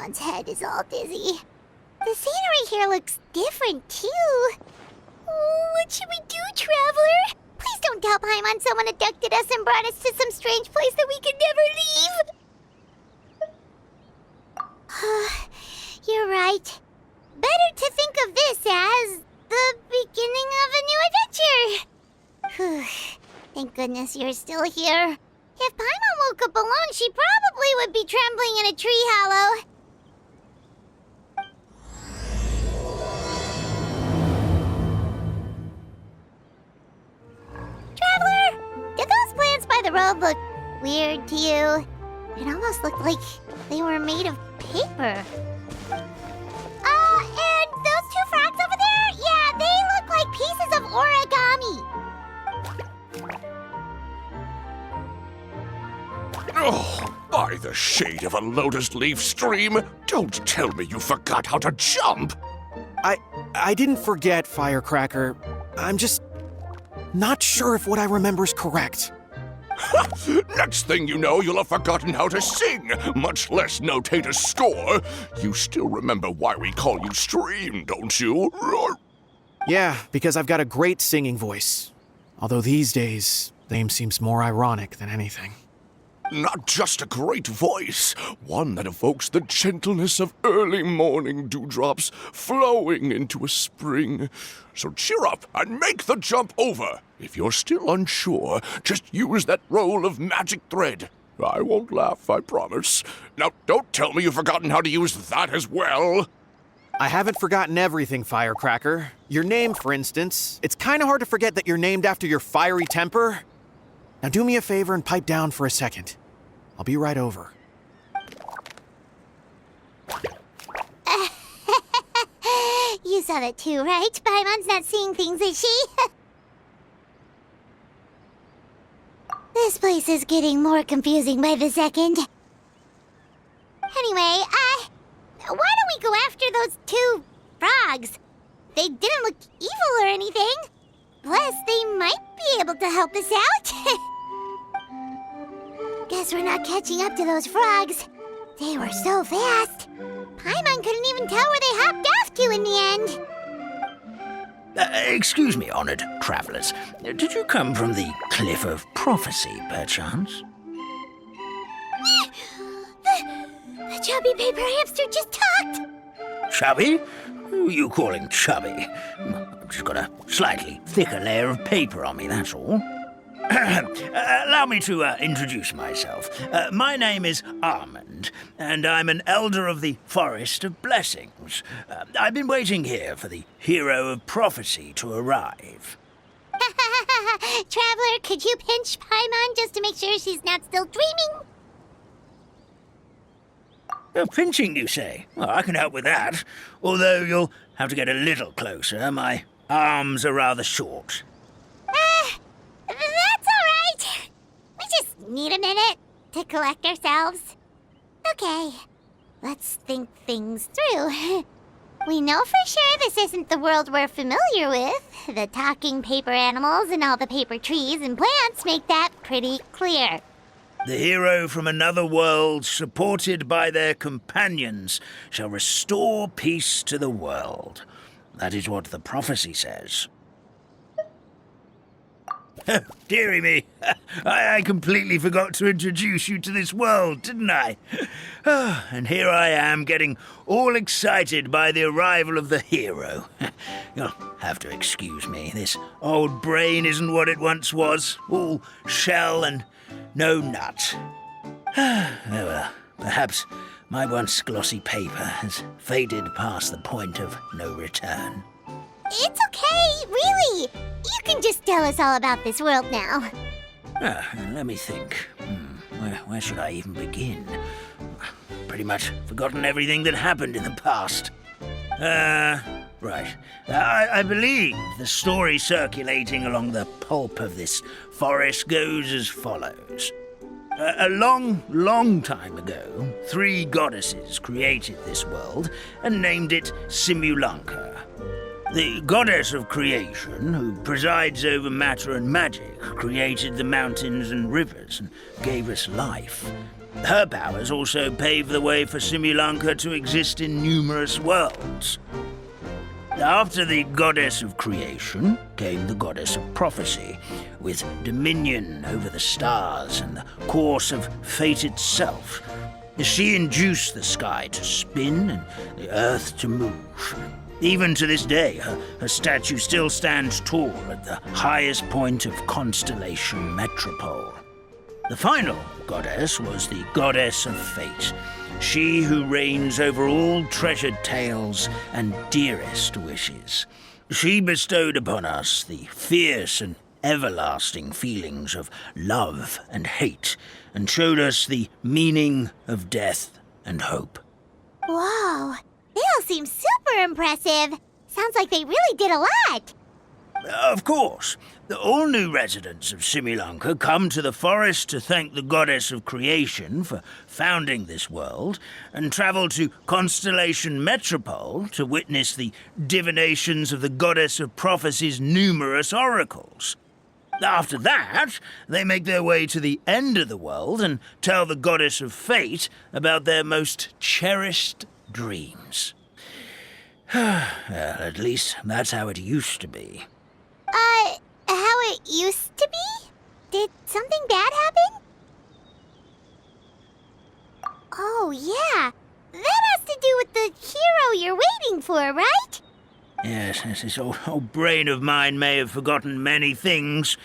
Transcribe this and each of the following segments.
Paimon's head is all dizzy. The scenery here looks different, too. What should we do, Traveler? Please don't tell Paimon someone abducted us and brought us to some strange place that we could never leave. You're right. Better to think of this as the beginning of a new adventure. Thank goodness you're still here. If Paimon woke up alone, she probably would be trembling in a tree hollow. Traveler, did those plants by the road look weird to you? It almost looked like they were made of paper. And those two frogs over there? Yeah, they look like pieces of origami. Oh, by the shade of a lotus leaf stream, don't tell me you forgot how to jump! I didn't forget, Firecracker. I'm just not sure if what I remember is correct. Next thing you know, you'll have forgotten how to sing, much less notate a score. You still remember why we call you Stream, don't you? Yeah, because I've got a great singing voice. Although these days, the name seems more ironic than anything. Not just a great voice, one that evokes the gentleness of early morning dewdrops flowing into a spring. So cheer up and make the jump over. If you're still unsure, just use that roll of magic thread. I won't laugh, I promise. Now, don't tell me you've forgotten how to use that as well. I haven't forgotten everything, Firecracker. Your name, for instance. It's kind of hard to forget that you're named after your fiery temper. Now do me a favor and pipe down for a second. I'll be right over. You saw that too, right? Paimon's not seeing things, is she? This place is getting more confusing by the second. Anyway, why don't we go after those two frogs? They didn't look evil or anything. Plus, they might be able to help us out. Guess we're not catching up to those frogs. They were so fast. Paimon couldn't even tell where they hopped off to in the end. Excuse me, honored travelers. Did you come from the Cliff of Prophecy, perchance? The chubby paper hamster just talked. Chubby? Who are you calling chubby? I've just got a slightly thicker layer of paper on me, that's all. Allow me to introduce myself. My name is Armand, and I'm an elder of the Forest of Blessings. I've been waiting here for the hero of prophecy to arrive. Traveler, could you pinch Paimon just to make sure she's not still dreaming? Pinching, you say? Well, I can help with that. Although you'll have to get a little closer. My arms are rather short. That's all right. We just need a minute to collect ourselves. Okay, let's think things through. We know for sure this isn't the world we're familiar with. The talking paper animals and all the paper trees and plants make that pretty clear. The hero from another world, supported by their companions, shall restore peace to the world. That is what the prophecy says. Dearie me, I completely forgot to introduce you to this world, didn't I? And here I am, getting all excited by the arrival of the hero. You'll have to excuse me. This old brain isn't what it once was, all shell and no nut. Oh well, perhaps my once glossy paper has faded past the point of no return. It's okay, really. You can just tell us all about this world now. Let me think. Where should I even begin? Pretty much forgotten everything that happened in the past. Right. I believe the story circulating along the pulp of this forest goes as follows. A long, long time ago, 3 goddesses created this world and named it Simulanka. The goddess of creation, who presides over matter and magic, created the mountains and rivers and gave us life. Her powers also pave the way for Simulanka to exist in numerous worlds. After the goddess of creation came the goddess of prophecy, with dominion over the stars and the course of fate itself. She induced the sky to spin and the earth to move. Even to this day, her statue still stands tall at the highest point of Constellation Metropole. The final goddess was the goddess of fate, she who reigns over all treasured tales and dearest wishes. She bestowed upon us the fierce and everlasting feelings of love and hate, and showed us the meaning of death and hope. Whoa, they all seem super impressive. Sounds like they really did a lot. Of course, all new residents of Simulanka come to the forest to thank the goddess of creation for founding this world, and travel to Constellation Metropole to witness the divinations of the goddess of prophecy's numerous oracles. After that, they make their way to the end of the world and tell the goddess of fate about their most cherished dreams. Well, at least that's how it used to be. How it used to be? Did something bad happen? Oh, yeah. That has to do with the hero you're waiting for, right? Yes, this old brain of mine may have forgotten many things,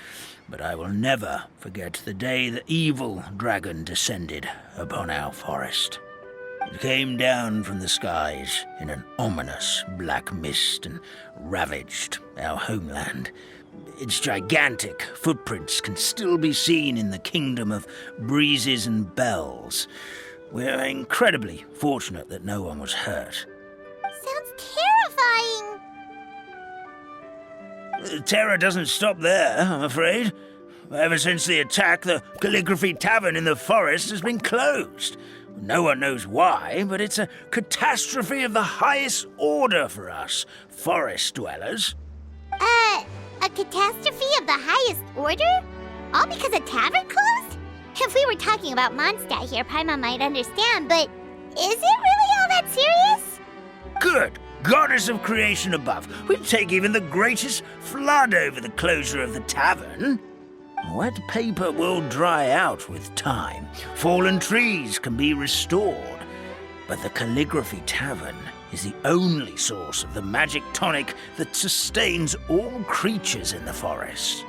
but I will never forget the day the evil dragon descended upon our forest. It came down from the skies in an ominous black mist and ravaged our homeland. Its gigantic footprints can still be seen in the kingdom of breezes and bells. We're incredibly fortunate that no one was hurt. Sounds terrifying. The terror doesn't stop there, I'm afraid. Ever since the attack, the Calligraphy Tavern in the forest has been closed. No one knows why, but it's a catastrophe of the highest order for us, forest dwellers. A catastrophe of the highest order? All because a tavern closed? If we were talking about Mondstadt here, Paimon might understand, but is it really all that serious? Good goddess of creation above, we'd take even the greatest flood over the closure of the tavern. Wet paper will dry out with time. Fallen trees can be restored. But the Calligraphy Tavern is the only source of the magic tonic that sustains all creatures in the forest.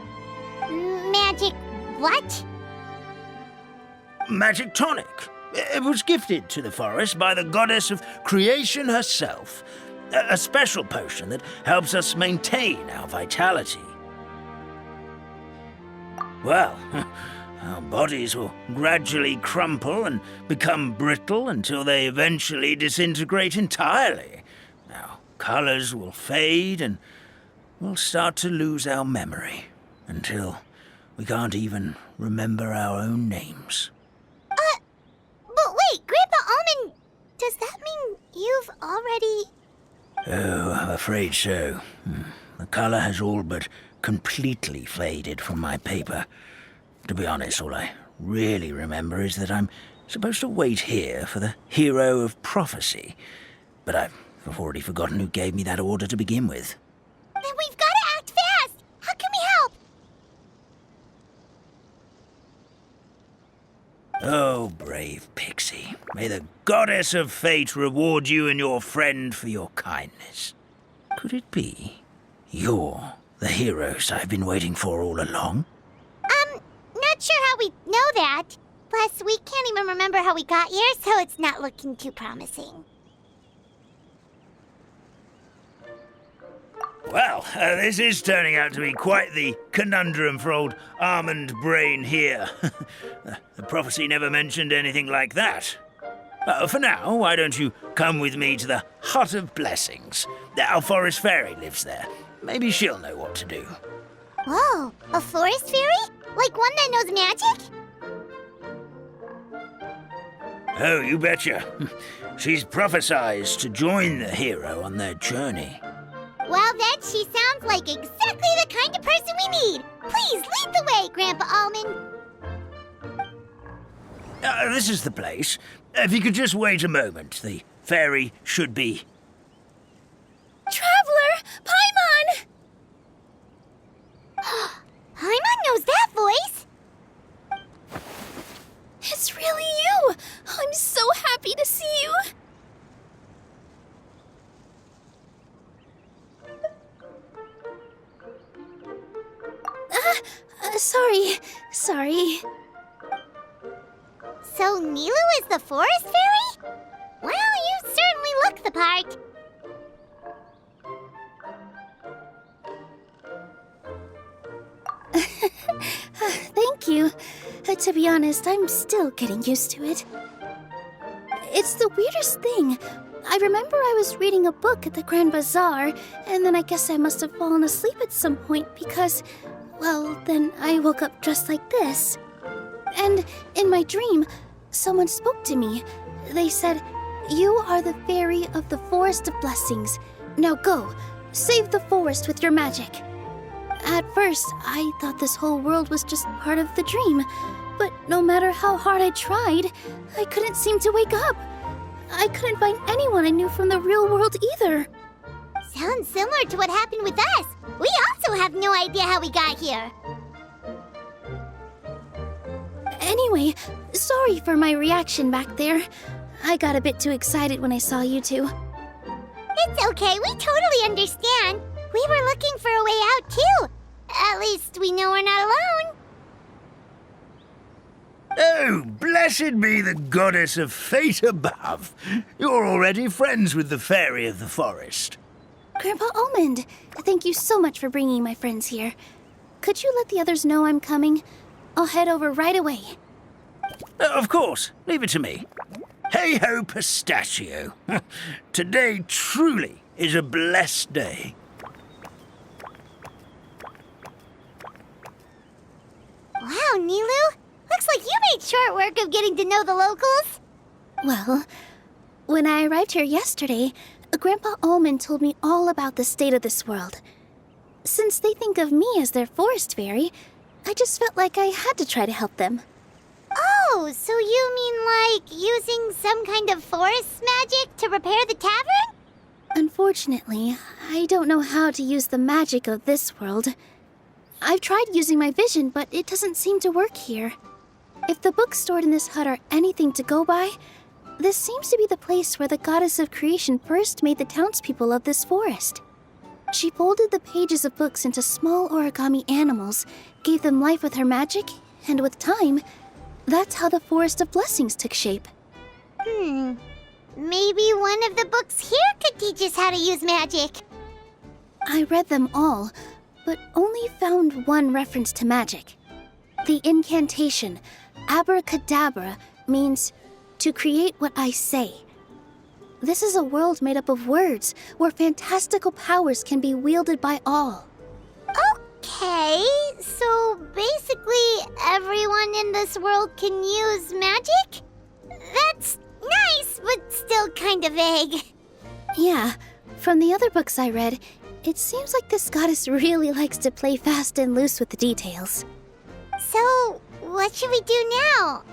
Magic what? Magic tonic. It was gifted to the forest by the goddess of creation herself. A special potion that helps us maintain our vitality. Well, our bodies will gradually crumple and become brittle until they eventually disintegrate entirely. Our colors will fade and we'll start to lose our memory until we can't even remember our own names. But wait, Grandpa Almond, does that mean you've already... Oh, I'm afraid so. The color has all but completely faded from my paper. To be honest, all I really remember is that I'm supposed to wait here for the hero of prophecy. But I've already forgotten who gave me that order to begin with. Then we've got to act fast! How can we help? Oh, brave Pixie. May the goddess of fate reward you and your friend for your kindness. Could it be you're the heroes I've been waiting for all along? Not sure how we know that. Plus, we can't even remember how we got here, so it's not looking too promising. Well, this is turning out to be quite the conundrum for old Almond Brain here. The prophecy never mentioned anything like that. For now, why don't you come with me to the Hut of Blessings? Our forest fairy lives there. Maybe she'll know what to do. Whoa, a forest fairy? Like one that knows magic? Oh, you betcha. She's prophesized to join the hero on their journey. Well, then she sounds like exactly the kind of person we need. Please lead the way, Grandpa Almond. This is the place. If you could just wait a moment, the fairy should be... Traveler! Paimon! Paimon knows that voice! It's really you! I'm so happy to see you! Sorry. So Nilu is the forest fairy? Well, you certainly look the part. Thank you. To be honest, I'm still getting used to it. It's the weirdest thing. I remember I was reading a book at the Grand Bazaar, and then I guess I must have fallen asleep at some point because, well, then I woke up dressed like this. And in my dream, someone spoke to me. They said, "You are the fairy of the Forest of Blessings. Now go, save the forest with your magic." At first, I thought this whole world was just part of the dream, but no matter how hard I tried, I couldn't seem to wake up. I couldn't find anyone I knew from the real world either. Sounds similar to what happened with us. We also have no idea how we got here. Anyway, sorry for my reaction back there. I got a bit too excited when I saw you two. It's okay, we totally understand. We were looking for a way out, too. At least we know we're not alone. Oh, blessed be the goddess of fate above. You're already friends with the fairy of the forest. Grandpa Almond, thank you so much for bringing my friends here. Could you let the others know I'm coming? I'll head over right away. Of course, leave it to me. Hey-ho, pistachio. Today truly is a blessed day. Wow, Nilu. Looks like you made short work of getting to know the locals. Well, when I arrived here yesterday, Grandpa Almond told me all about the state of this world. Since they think of me as their forest fairy, I just felt like I had to try to help them. Oh, so you mean like using some kind of forest magic to repair the tavern? Unfortunately, I don't know how to use the magic of this world. I've tried using my vision, but it doesn't seem to work here. If the books stored in this hut are anything to go by, this seems to be the place where the goddess of creation first made the townspeople of this forest. She folded the pages of books into small origami animals, gave them life with her magic, and with time, that's how the Forest of Blessings took shape. Maybe one of the books here could teach us how to use magic. I read them all, but only found one reference to magic. The incantation, abracadabra, means to create what I say. This is a world made up of words, where fantastical powers can be wielded by all. Okay, so basically everyone in this world can use magic? That's nice, but still kind of vague. Yeah, from the other books I read, it seems like this goddess really likes to play fast and loose with the details. So, what should we do now?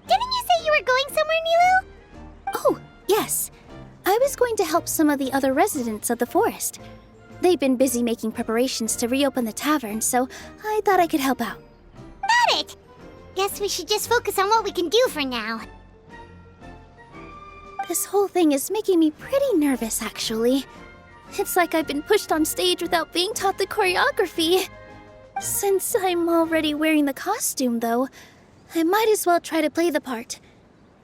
Didn't you say you were going somewhere, Nilu? Oh, yes. I was going to help some of the other residents of the forest. They've been busy making preparations to reopen the tavern, so I thought I could help out. Got it! Guess we should just focus on what we can do for now. This whole thing is making me pretty nervous, actually. It's like I've been pushed on stage without being taught the choreography. Since I'm already wearing the costume, though, I might as well try to play the part.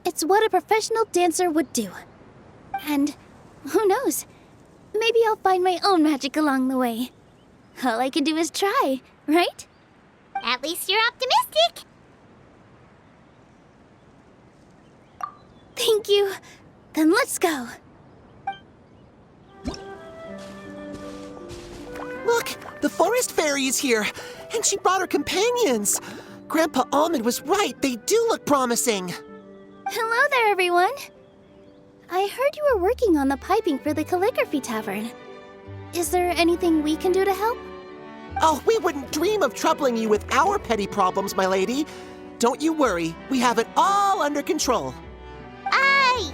It's what a professional dancer would do. And who knows? Maybe I'll find my own magic along the way. All I can do is try, right? At least you're optimistic. Thank you. Then let's go. Look, the forest fairy is here, and she brought her companions. Grandpa Almond was right, they do look promising. Hello there, everyone. I heard you were working on the piping for the calligraphy tavern. Is there anything we can do to help? Oh, we wouldn't dream of troubling you with our petty problems, my lady. don't you worry. We have it all under control.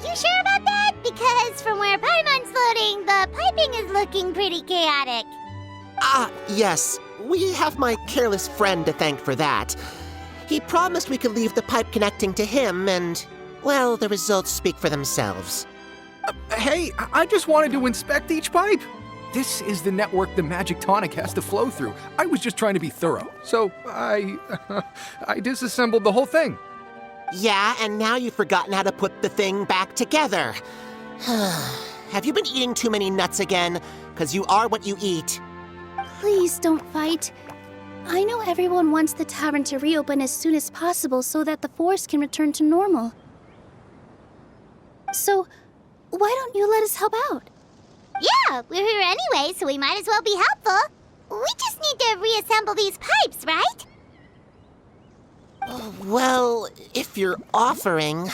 You sure about that? Because from where Paimon's floating, the piping is looking pretty chaotic. Yes. We have my careless friend to thank for that. He promised we could leave the pipe connecting to him, and, well, the results speak for themselves. Hey, I just wanted to inspect each pipe. This is the network the magic tonic has to flow through. I was just trying to be thorough, so I disassembled the whole thing. Yeah, and now you've forgotten how to put the thing back together. Have you been eating too many nuts again? 'Cause you are what you eat. Please don't fight. I know everyone wants the tavern to reopen as soon as possible so that the forest can return to normal. So, why don't you let us help out? Yeah, we're here anyway, so we might as well be helpful. We just need to reassemble these pipes, right? Well, if you're offering...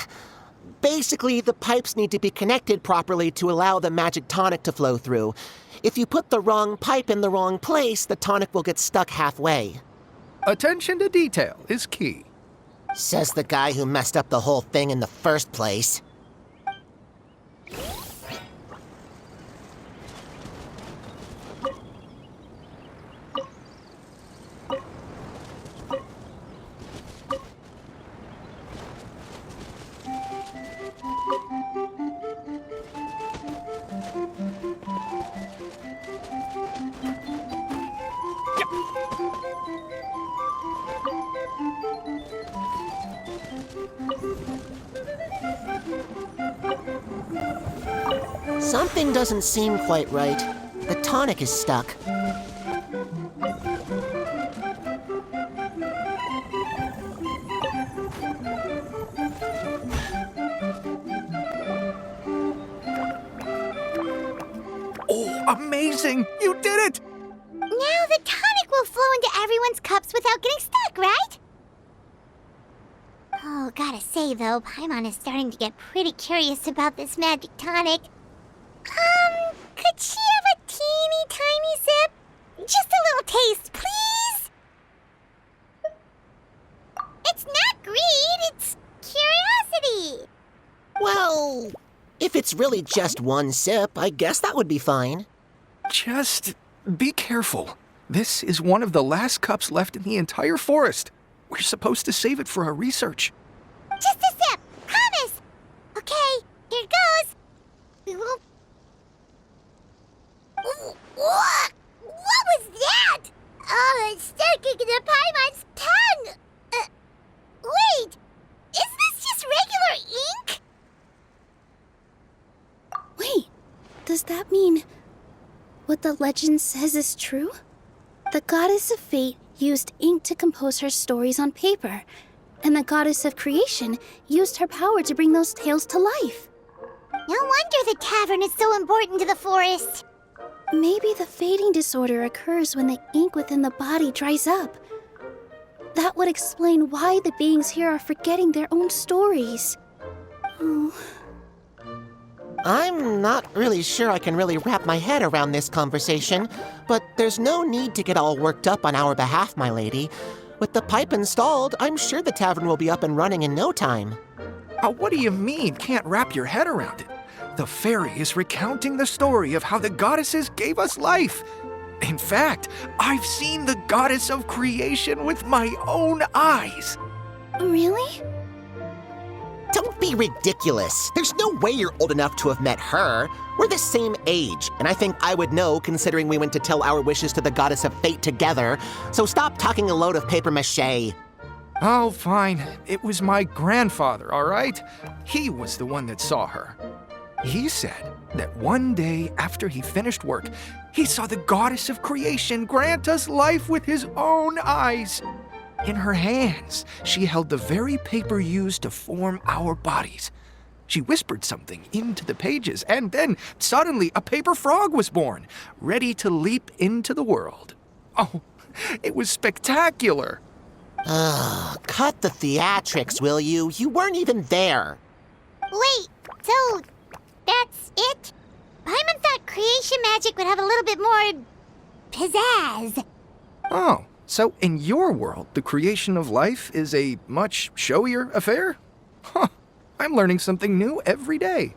Basically, the pipes need to be connected properly to allow the magic tonic to flow through. If you put the wrong pipe in the wrong place, the tonic will get stuck halfway. Attention to detail is key. Says the guy who messed up the whole thing in the first place. Something doesn't seem quite right. The tonic is stuck. Oh, amazing! You did it! Now the tonic will flow into everyone's cups without getting stuck, right? Oh, gotta say though, Paimon is starting to get pretty curious about this magic tonic. Could she have a teeny tiny sip? Just a little taste, please? It's not greed, it's curiosity. Well, if it's really just one sip, I guess that would be fine. Just be careful. This is one of the last cups left in the entire forest. We're supposed to save it for our research. Just a sip, promise. Okay, here it goes. We will... What was that? Oh, it's sticking to Paimon's tongue. Wait, is this just regular ink? Wait, does that mean what the legend says is true? The goddess of fate used ink to compose her stories on paper, and the goddess of creation used her power to bring those tales to life. No wonder the tavern is so important to the forest. Maybe the fading disorder occurs when the ink within the body dries up. That would explain why the beings here are forgetting their own stories. Oh. I'm not really sure I can really wrap my head around this conversation, but there's no need to get all worked up on our behalf, my lady. With the pipe installed, I'm sure the tavern will be up and running in no time. What do you mean, can't wrap your head around it? The fairy is recounting the story of how the goddesses gave us life. In fact, I've seen the goddess of creation with my own eyes. Really? Don't be ridiculous. There's no way you're old enough to have met her. We're the same age, and I think I would know considering we went to tell our wishes to the goddess of fate together. So stop talking a load of paper mache. Oh, fine. It was my grandfather, all right? He was the one that saw her. He said that one day after he finished work, he saw the goddess of creation grant us life with his own eyes. In her hands, she held the very paper used to form our bodies. She whispered something into the pages, and then suddenly a paper frog was born, ready to leap into the world. Oh, it was spectacular. Cut the theatrics, will you? You weren't even there. Wait, so that's it? Paimon thought creation magic would have a little bit more pizzazz. Oh, So, in your world, the creation of life is a much showier affair? Huh, I'm learning something new every day.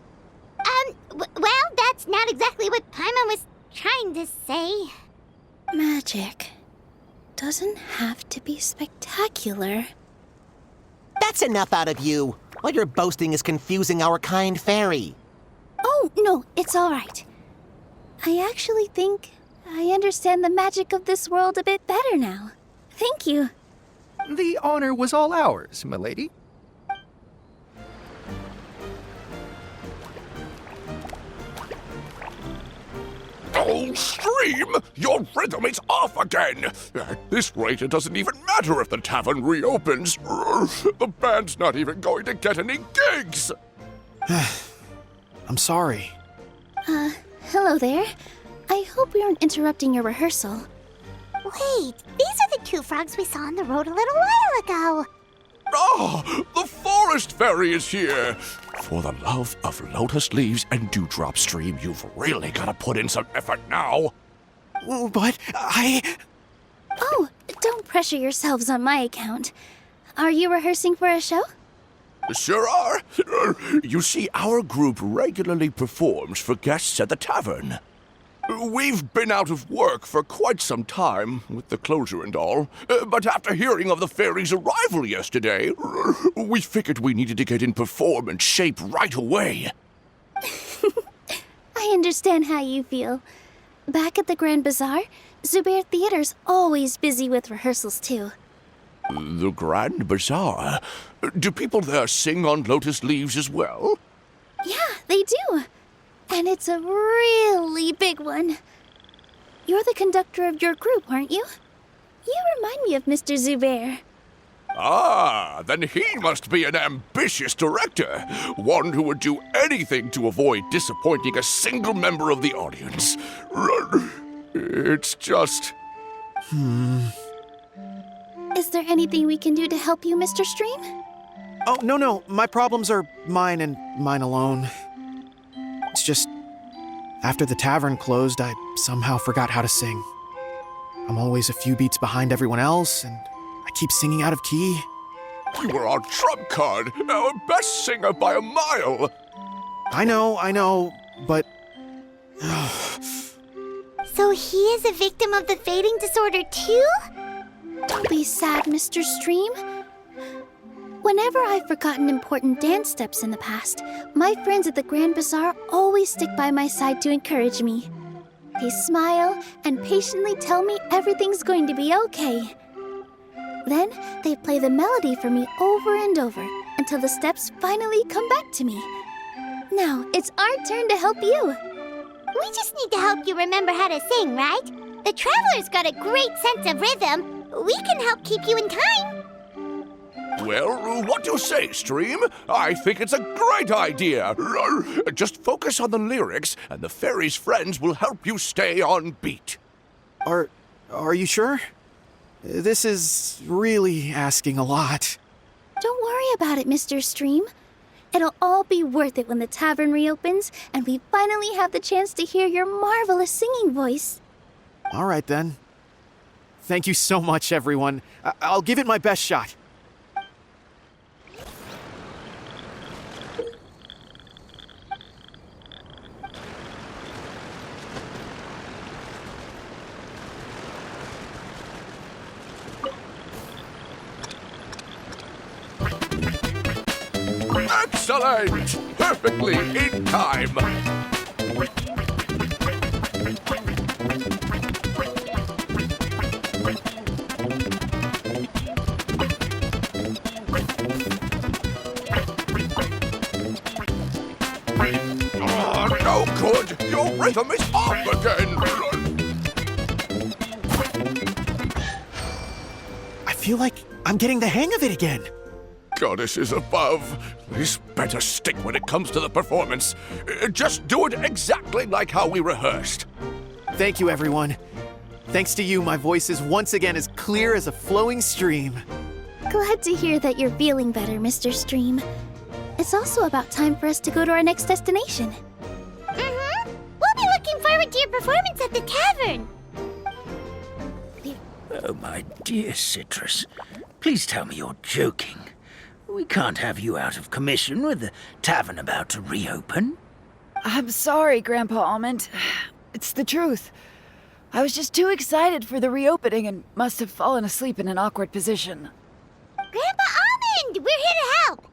Well, that's not exactly what Paimon was trying to say. Magic doesn't have to be spectacular. That's enough out of you. All your boasting is confusing our kind fairy. Oh, no, it's all right. I actually think I understand the magic of this world a bit better now. Thank you. The honor was all ours, milady. Oh, Stream! Your rhythm is off again! At this rate, it doesn't even matter if the tavern reopens. The band's not even going to get any gigs! I'm sorry. Hello there. I hope we aren't interrupting your rehearsal. Wait, these are the two frogs we saw on the road a little while ago. Ah, the forest fairy is here! For the love of lotus leaves and dewdrop, Stream, you've really got to put in some effort now. But Oh, don't pressure yourselves on my account. Are you rehearsing for a show? Sure are. You see, our group regularly performs for guests at the tavern. We've been out of work for quite some time, with the closure and all, but after hearing of the fairy's arrival yesterday, we figured we needed to get in performance shape right away. I understand how you feel. Back at the Grand Bazaar, Zubair Theater's always busy with rehearsals too. The Grand Bazaar? Do people there sing on lotus leaves as well? Yeah, they do. And it's a really big one. You're the conductor of your group, aren't you? You remind me of Mr. Zubair. Ah, then he must be an ambitious director. One who would do anything to avoid disappointing a single member of the audience. It's just... Is there anything we can do to help you, Mr. Stream? Oh, no. My problems are mine and mine alone. It's just, after the tavern closed, I somehow forgot how to sing. I'm always a few beats behind everyone else, and I keep singing out of key. You were our trump card, our best singer by a mile. I know, but... So he is a victim of the fading disorder too? Don't be sad, Mr. Stream. Whenever I've forgotten important dance steps in the past, my friends at the Grand Bazaar always stick by my side to encourage me. They smile and patiently tell me everything's going to be okay. Then they play the melody for me over and over until the steps finally come back to me. Now it's our turn to help you. We just need to help you remember how to sing, right? The Traveler's got a great sense of rhythm. We can help keep you in time. Well, what do you say, Stream? I think it's a great idea. Just focus on the lyrics, and the fairy's friends will help you stay on beat. Are you sure? This is really asking a lot. Don't worry about it, Mr. Stream. It'll all be worth it when the tavern reopens and we finally have the chance to hear your marvelous singing voice. All right, then. Thank you so much, everyone. I'll give it my best shot. Excellent! Perfectly in time. Oh, no good! Your rhythm is off again! I feel like I'm getting the hang of it again. Goddesses above, this better stick when it comes to the performance. Just do it exactly like how we rehearsed. Thank you, everyone. Thanks to you, my voice is once again as clear as a flowing stream. Glad to hear that you're feeling better, Mr. Stream. It's also about time for us to go to our next destination. Mm-hmm. We'll be looking forward to your performance at the tavern. Oh, my dear Citrus, please tell me you're joking. We can't have you out of commission with the tavern about to reopen. I'm sorry, Grandpa Almond. It's the truth. I was just too excited for the reopening and must have fallen asleep in an awkward position. Grandpa Almond, we're here to help.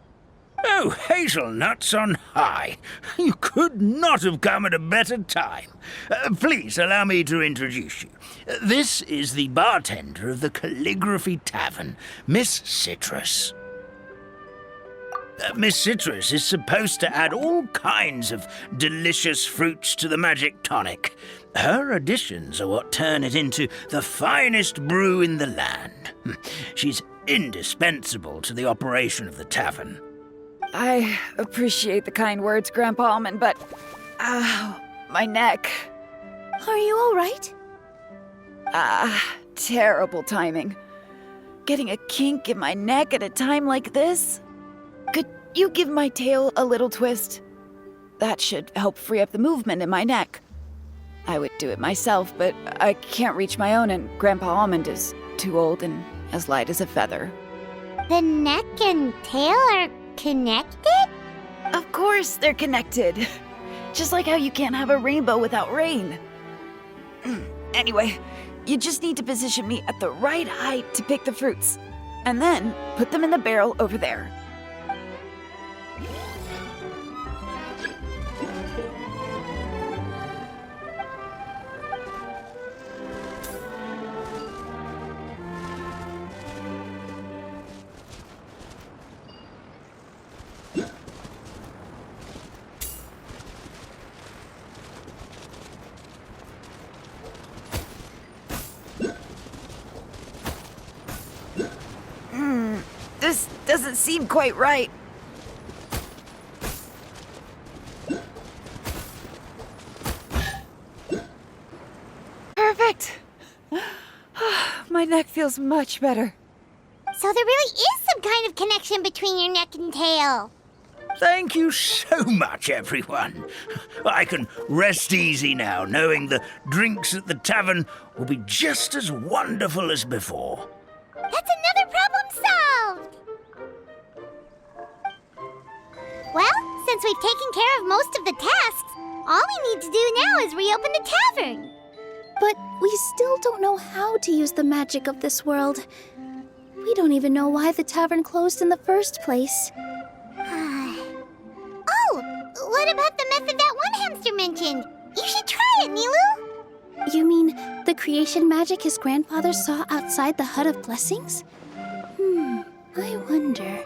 Oh, hazelnuts on high. You could not have come at a better time. Please allow me to introduce you. This is the bartender of the Calligraphy Tavern, Miss Citrus. Miss Citrus is supposed to add all kinds of delicious fruits to the magic tonic. Her additions are what turn it into the finest brew in the land. She's indispensable to the operation of the tavern. I appreciate the kind words, Grandpa Almond, but... Ow, my neck. Are you all right? Terrible timing. Getting a kink in my neck at a time like this? Could you give my tail a little twist? That should help free up the movement in my neck. I would do it myself, but I can't reach my own, and Grandpa Almond is too old and as light as a feather. The neck and tail are connected? Of course they're connected. Just like how you can't have a rainbow without rain. Anyway, you just need to position me at the right height to pick the fruits, and then put them in the barrel over there. This doesn't seem quite right. Perfect! My neck feels much better. So there really is some kind of connection between your neck and tail. Thank you so much, everyone. I can rest easy now, knowing the drinks at the tavern will be just as wonderful as before. That's another problem solved! Well, since we've taken care of most of the tasks, all we need to do now is reopen the tavern. But we still don't know how to use the magic of this world. We don't even know why the tavern closed in the first place. Oh, what about the method that one hamster mentioned? You should try it, Nilu! You mean the creation magic his grandfather saw outside the Hut of Blessings? I wonder.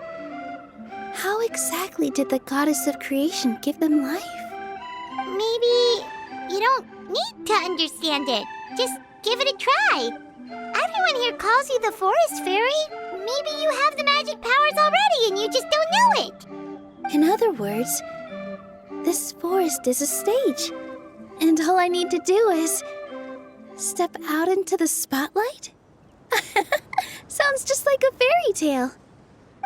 How exactly did the goddess of creation give them life? Maybe you don't need to understand it. Just give it a try. Everyone here calls you the Forest Fairy. Maybe you have the magic powers already and you just don't know it. In other words, this forest is a stage. And all I need to do is step out into the spotlight? Sounds just like a fairy tale.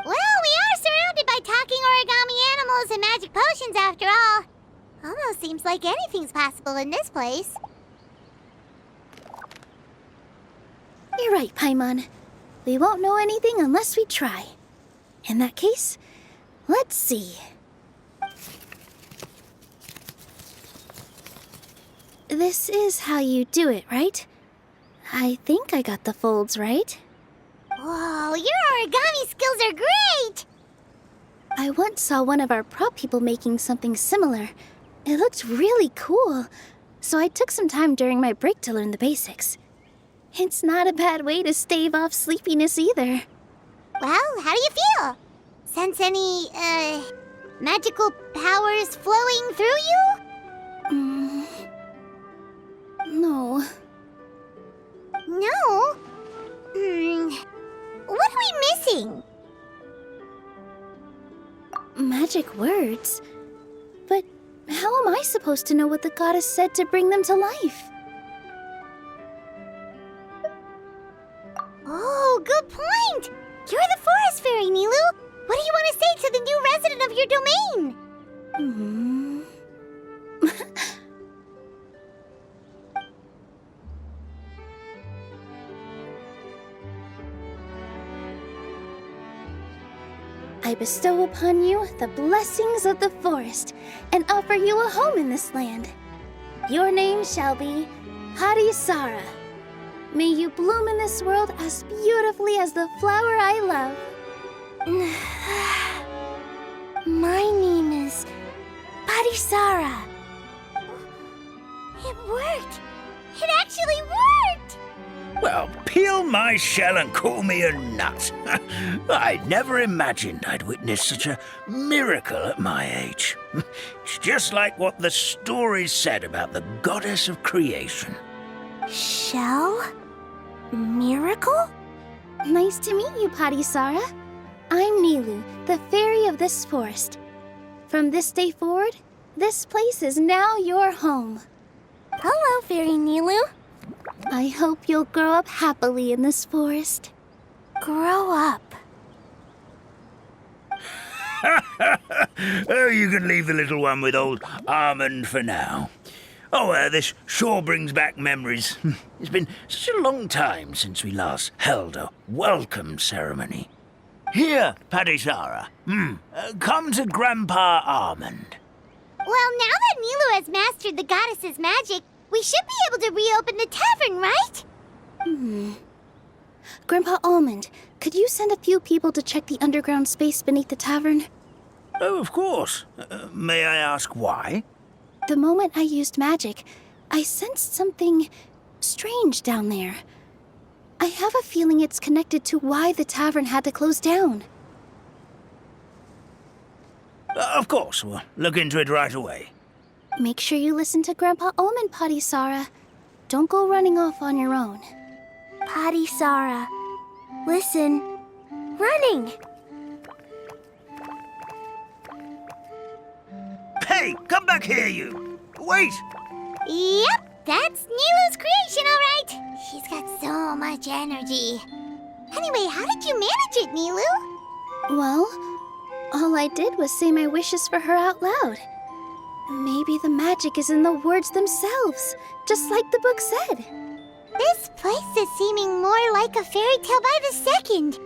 Well, we are surrounded by talking origami animals and magic potions after all. Almost seems like anything's possible in this place. You're right, Paimon. We won't know anything unless we try. In that case, let's see. This is how you do it, right? I think I got the folds right. Whoa, your origami skills are great! I once saw one of our prop people making something similar. It looked really cool, so I took some time during my break to learn the basics. It's not a bad way to stave off sleepiness either. Well, how do you feel? Sense any, magical powers flowing through you? No. No? What are we missing? Magic words? But how am I supposed to know what the goddess said to bring them to life? Oh, good point! You're the Forest Fairy, Nilu! What do you want to say to the new resident of your domain? I bestow upon you the blessings of the forest and offer you a home in this land. Your name shall be Harisara. May you bloom in this world as beautifully as the flower I love. My name is Parisara. It worked! It actually worked! Well, peel my shell and call me a nut. I never imagined I'd witness such a miracle at my age. It's just like what the stories said about the goddess of creation. Shell? Miracle? Nice to meet you, Parisara. I'm Nilu, the fairy of this forest. From this day forward, this place is now your home. Hello, Fairy Nilu. I hope you'll grow up happily in this forest. Grow up. Oh, you can leave the little one with old Almond for now. Oh, this sure brings back memories. It's been such a long time since we last held a welcome ceremony. Here, Parisara. Come to Grandpa Almond. Well, now that Nilu has mastered the goddess's magic, we should be able to reopen the tavern, right? Grandpa Almond, could you send a few people to check the underground space beneath the tavern? Oh, of course. May I ask why? The moment I used magic, I sensed something strange down there. I have a feeling it's connected to why the tavern had to close down. Of course, we'll look into it right away. Make sure you listen to Grandpa Almond, Parisara. Don't go running off on your own. Parisara. Listen. Running! Hey, come back here, you! Wait! Yep, that's Nilu's creation, all right. She's got so much energy. Anyway, how did you manage it, Nilu? Well, all I did was say my wishes for her out loud. Maybe the magic is in the words themselves, just like the book said. This place is seeming more like a fairy tale by the second.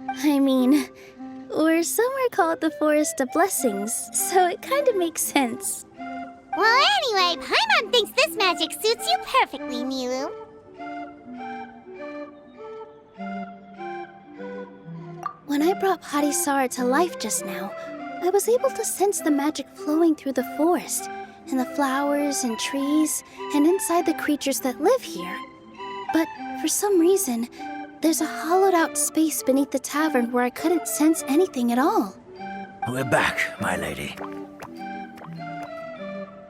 I mean, we're somewhere called the Forest of Blessings, so it kind of makes sense. Well, anyway, Paimon thinks this magic suits you perfectly, Nilu. When I brought Parisara to life just now, I was able to sense the magic flowing through the forest, and the flowers and trees, and inside the creatures that live here. But for some reason, there's a hollowed-out space beneath the tavern where I couldn't sense anything at all. We're back, my lady.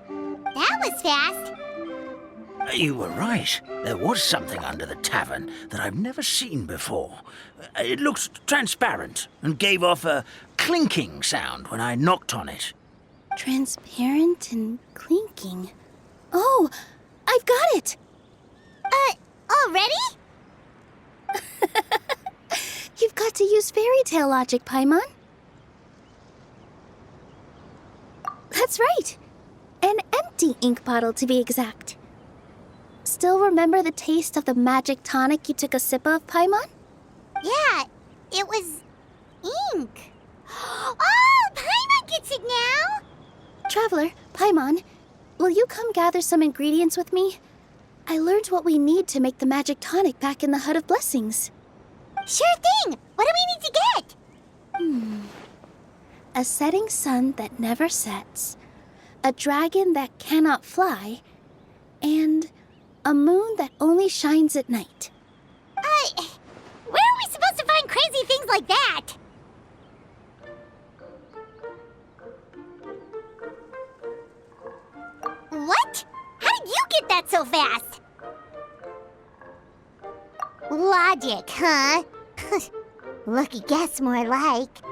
That was fast. You were right. There was something under the tavern that I've never seen before. It looked transparent and gave off a clinking sound when I knocked on it. Transparent and clinking. Oh, I've got it! Already? You've got to use fairy tale logic, Paimon. That's right. An empty ink bottle, to be exact. Still remember the taste of the magic tonic you took a sip of, Paimon? Yeah, it was ink. Oh, Paimon gets it now! Traveler, Paimon, will you come gather some ingredients with me? I learned what we need to make the magic tonic back in the Hut of Blessings. Sure thing! What do we need to get? A setting sun that never sets, a dragon that cannot fly, and a moon that only shines at night. Where are we supposed to find crazy things like that? What? How did you get that so fast? Logic, huh? Lucky guess, more like.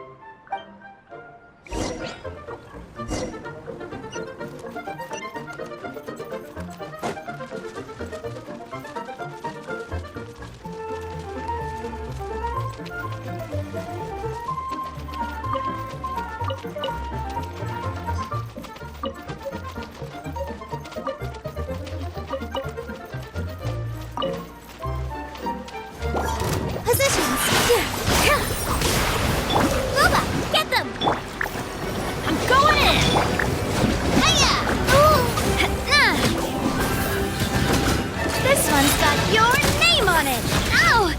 Positions! Yeah. your name on it! Ow!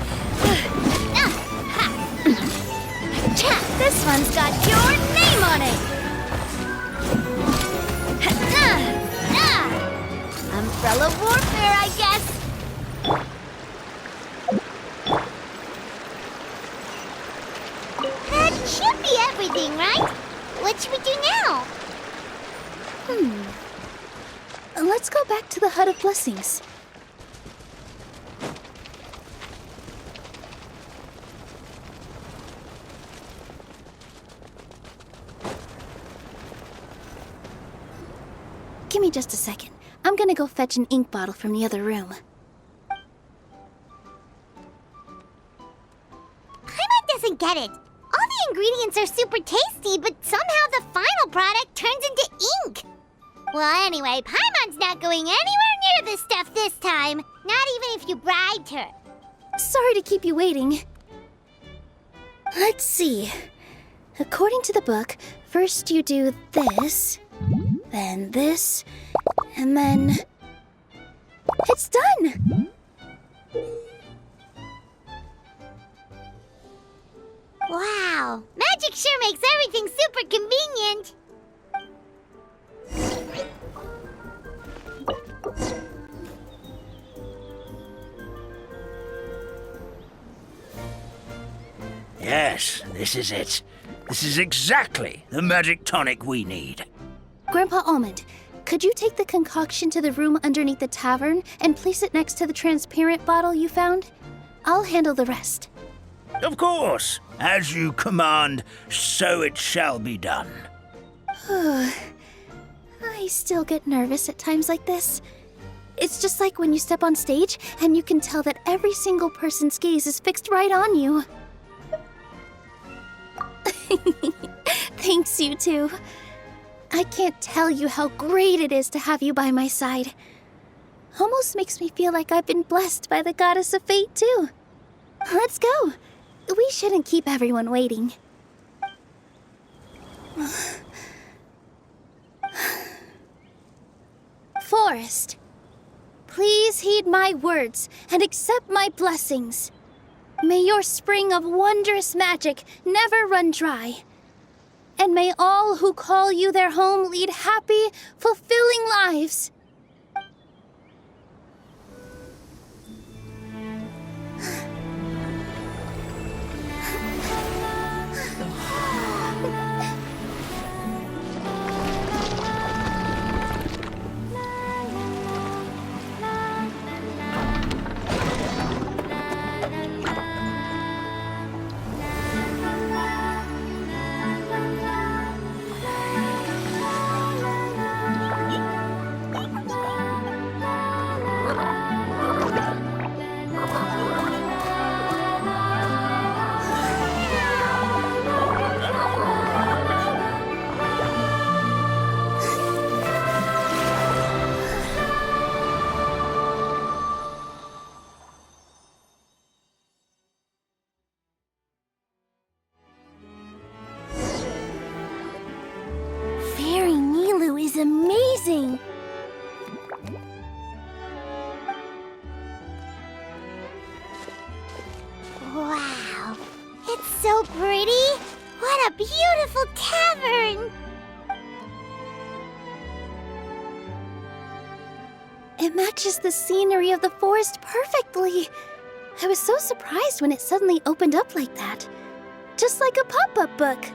This one's got your name on it! Umbrella warfare, I guess! That should be everything, right? What should we do now? Let's go back to the Hut of Blessings. Give me just a second. I'm gonna go fetch an ink bottle from the other room. Paimon doesn't get it. All the ingredients are super tasty, but somehow the final product turns into ink. Well, anyway, Paimon's not going anywhere near this stuff this time. Not even if you bribed her. Sorry to keep you waiting. Let's see. According to the book, first you do this, then this, and then... It's done! Wow, magic sure makes everything super convenient. Yes, this is it. This is exactly the magic tonic we need. Grandpa Almond, could you take the concoction to the room underneath the tavern and place it next to the transparent bottle you found? I'll handle the rest. Of course. As you command, so it shall be done. I still get nervous at times like this. It's just like when you step on stage and you can tell that every single person's gaze is fixed right on you. Thanks, you two. I can't tell you how great it is to have you by my side. Almost makes me feel like I've been blessed by the goddess of fate, too. Let's go. We shouldn't keep everyone waiting. Forest, please heed my words and accept my blessings. May your spring of wondrous magic never run dry. And may all who call you their home lead happy, fulfilling lives. Amazing! Wow, it's so pretty! What a beautiful tavern! It matches the scenery of the forest perfectly. I was so surprised when it suddenly opened up like that. Just like a pop-up book.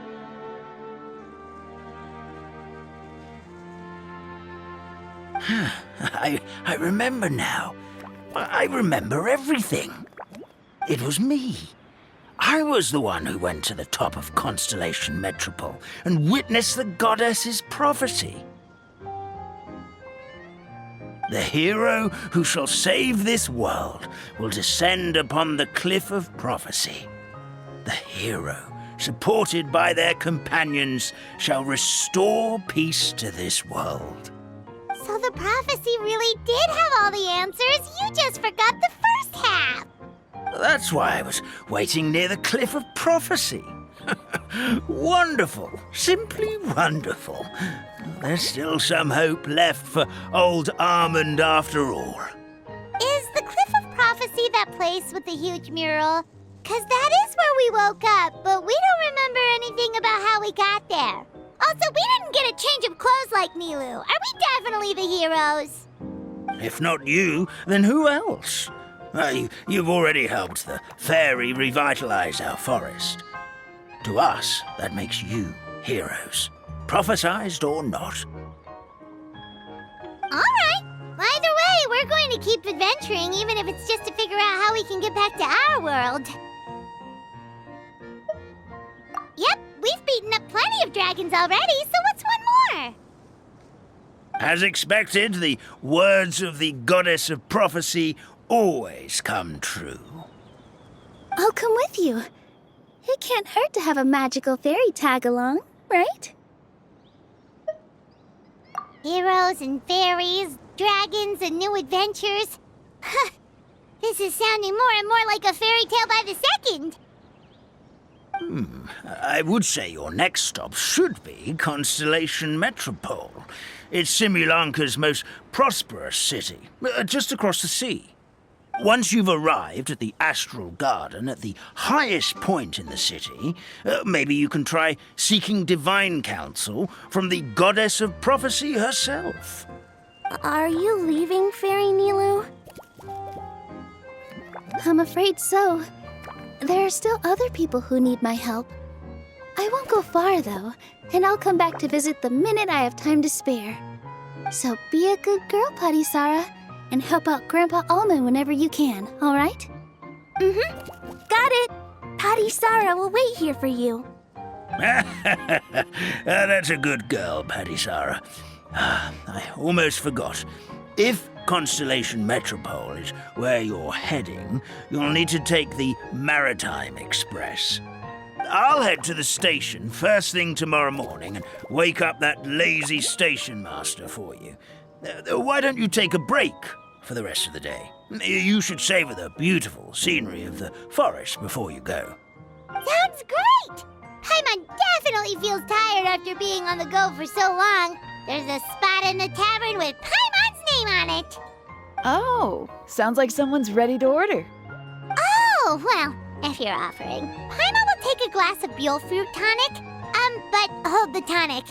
I remember now. I remember everything. It was me. I was the one who went to the top of Constellation Metropole and witnessed the goddess's prophecy. The hero who shall save this world will descend upon the cliff of prophecy. The hero, supported by their companions, shall restore peace to this world. So the prophecy really did have all the answers. You just forgot the first half. That's why I was waiting near the cliff of prophecy. Wonderful. Simply wonderful. There's still some hope left for old Almond after all. Is the cliff of prophecy place with the huge mural. 'Cause that is where we woke up, but we don't remember anything about how we got there. Also, we didn't get a change of clothes like Nilu. Are we definitely the heroes? If not you, then who else? You've already helped the fairy revitalize our forest. To us, that makes you heroes, prophesized or not. All right. Either way, we're going to keep adventuring, even if it's just to figure out how we can get back to our world. Yep, we've beaten up plenty of dragons already, so what's one more? As expected, the words of the goddess of prophecy always come true. I'll come with you. It can't hurt to have a magical fairy tag along, right? Heroes and fairies, dragons and new adventures. This is sounding more and more like a fairy tale by the second. I would say your next stop should be Constellation Metropole. It's Simulanka's most prosperous city, just across the sea. Once you've arrived at the Astral Garden at the highest point in the city, maybe you can try seeking divine counsel from the goddess of prophecy herself. Are you leaving, Fairy Nilu? I'm afraid so. There are still other people who need my help. I won't go far, though, and I'll come back to visit the minute I have time to spare. So be a good girl, Padisara, and help out Grandpa Almond whenever you can, all right? Got it! Padisara will wait here for you. That's a good girl, Padisara. I almost forgot. If Constellation Metropole is where you're heading, you'll need to take the Maritime Express. I'll head to the station first thing tomorrow morning and wake up that lazy station master for you. Why don't you take a break for the rest of the day? You should savor the beautiful scenery of the forest before you go. Sounds great! Paimon definitely feels tired after being on the go for so long. There's a spot in the tavern with Paimon's name on it. Oh, sounds like someone's ready to order. Oh, well, if you're offering, Paimon will take a glass of Buell fruit tonic. But hold the tonic.